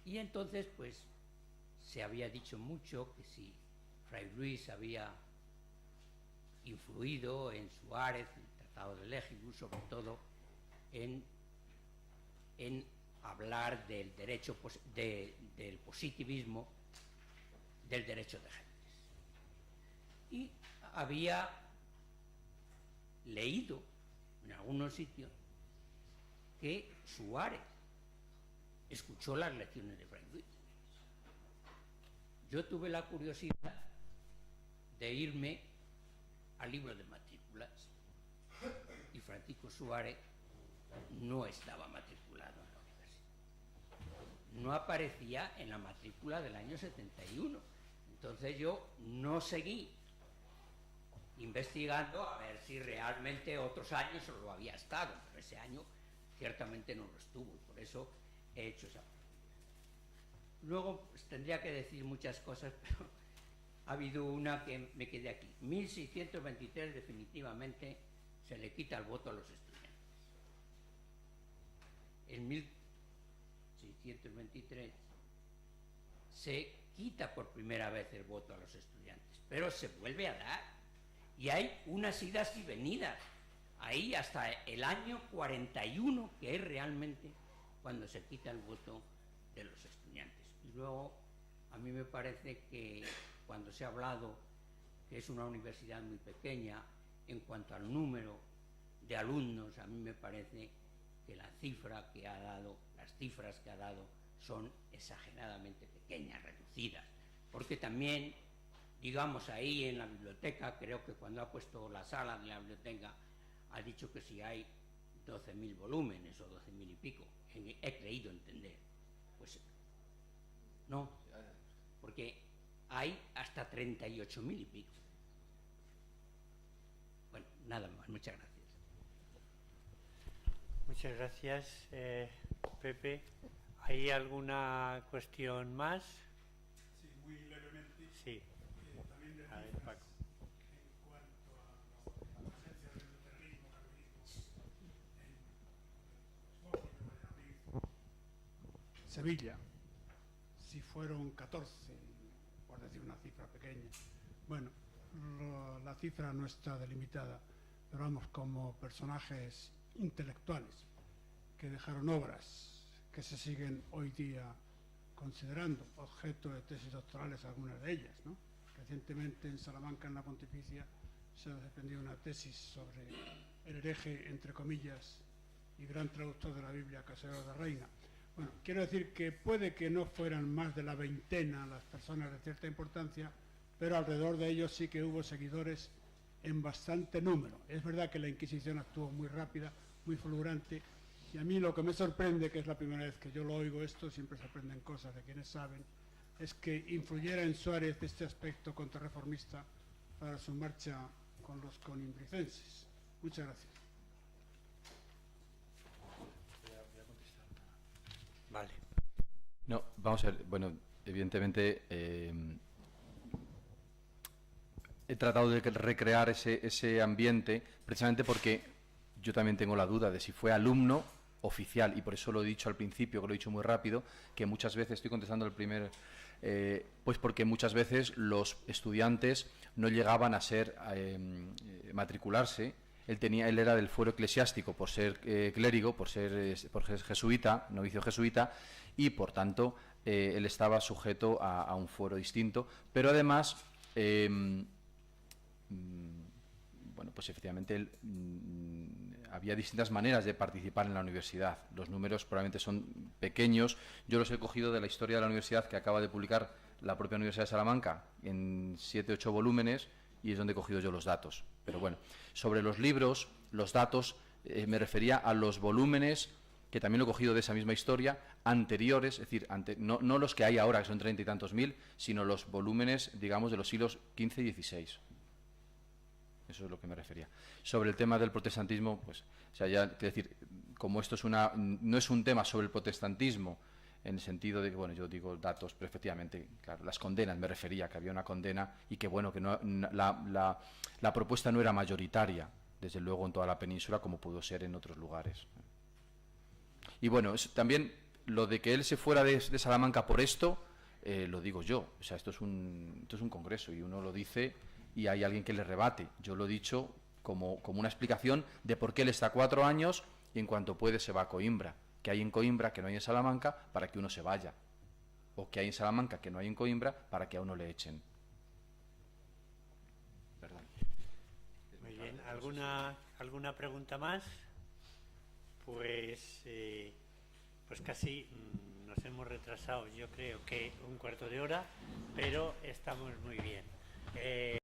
y entonces pues se había dicho mucho que si Fray Luis había influido en Suárez, en el Tratado de Legius, sobre todo en hablar del derecho del positivismo del derecho de gentes. Y había leído en algunos sitios que Suárez escuchó las lecciones de Fray Luis. Yo tuve la curiosidad de irme al libro de matrículas, y Francisco Suárez no estaba matriculado en la universidad. No aparecía en la matrícula del año 71. Entonces yo no seguí investigando a ver si realmente otros años lo había estado, pero ese año ciertamente no lo estuvo, y por eso he hecho esa pregunta. Luego pues, tendría que decir muchas cosas, pero ha habido una que me quedé aquí. 1623 definitivamente se le quita el voto a los estudiantes. En 1623 se quita por primera vez el voto a los estudiantes, pero se vuelve a dar. Y hay unas idas y venidas, ahí hasta el año 41, que es realmente cuando se quita el voto de los estudiantes. Y luego, a mí me parece que cuando se ha hablado que es una universidad muy pequeña, en cuanto al número de alumnos, a mí me parece que las cifras que ha dado son exageradamente pequeñas, reducidas, porque también, digamos, ahí en la biblioteca, creo que cuando ha puesto la sala de la biblioteca, ha dicho que si hay 12.000 volúmenes o 12.000 y pico, he creído entender. Pues no, porque hay hasta 38.000 y pico. Bueno, nada más. Muchas gracias. Muchas gracias, Pepe. ¿Hay alguna cuestión más? Sí, muy levemente. Sí. También de A ver, cifras Paco. en cuanto a la presencia del luteralismo, calvinismo en Valladolid, Sevilla, si fueron 14, por decir una cifra pequeña. Bueno, la cifra no está delimitada, pero vamos, como personajes intelectuales que dejaron obras que se siguen hoy día considerando objeto de tesis doctorales, algunas de ellas, ¿no? Recientemente en Salamanca, en la Pontificia, se defendió una tesis sobre el hereje, entre comillas, y gran traductor de la Biblia, Casero de Reina. Bueno, quiero decir que puede que no fueran más de la veintena las personas de cierta importancia, pero alrededor de ellos sí que hubo seguidores en bastante número. Es verdad que la Inquisición actuó muy rápida, muy fulgurante, y a mí lo que me sorprende, que es la primera vez que yo lo oigo esto, siempre se aprenden cosas de quienes saben, es que influyera en Suárez este aspecto contrarreformista para su marcha con los conimbricenses. Muchas gracias. Vale. No, vamos a ver, bueno, evidentemente he tratado de recrear ese ambiente precisamente porque yo también tengo la duda de si fue alumno oficial, y por eso lo he dicho al principio, que lo he dicho muy rápido, que muchas veces, estoy contestando el primer, pues porque muchas veces los estudiantes no llegaban a ser, matricularse. Él era del fuero eclesiástico por ser clérigo, por ser jesuita, novicio jesuita, y por tanto él estaba sujeto a un fuero distinto, pero además bueno, pues efectivamente había distintas maneras de participar en la universidad. Los números probablemente son pequeños. Yo los he cogido de la historia de la universidad que acaba de publicar la propia Universidad de Salamanca en 7 u 8 volúmenes, y es donde he cogido yo los datos. Pero bueno, sobre los libros, los datos, me refería a los volúmenes, que también lo he cogido de esa misma historia, anteriores, es decir, no los que hay ahora, que son 30 y tantos mil, sino los volúmenes, digamos, de los siglos XV y XVI. Eso es lo que me refería. Sobre el tema del protestantismo, pues, o sea, ya, es decir, como esto no es un tema sobre el protestantismo, en el sentido de que, bueno, yo digo datos, pero efectivamente, claro, las condenas, me refería, que había una condena y que, bueno, que la propuesta no era mayoritaria, desde luego, en toda la península, como pudo ser en otros lugares. Y bueno, también lo de que él se fuera de Salamanca por esto, lo digo yo. O sea, esto es un congreso y uno lo dice y hay alguien que le rebate. Yo lo he dicho como una explicación de por qué él está 4 años y en cuanto puede se va a Coimbra. Que hay en Coimbra que no hay en Salamanca para que uno se vaya. O que hay en Salamanca que no hay en Coimbra para que a uno le echen. Perdón. Muy bien. ¿Alguna pregunta más? Pues casi nos hemos retrasado, yo creo que un cuarto de hora, pero estamos muy bien.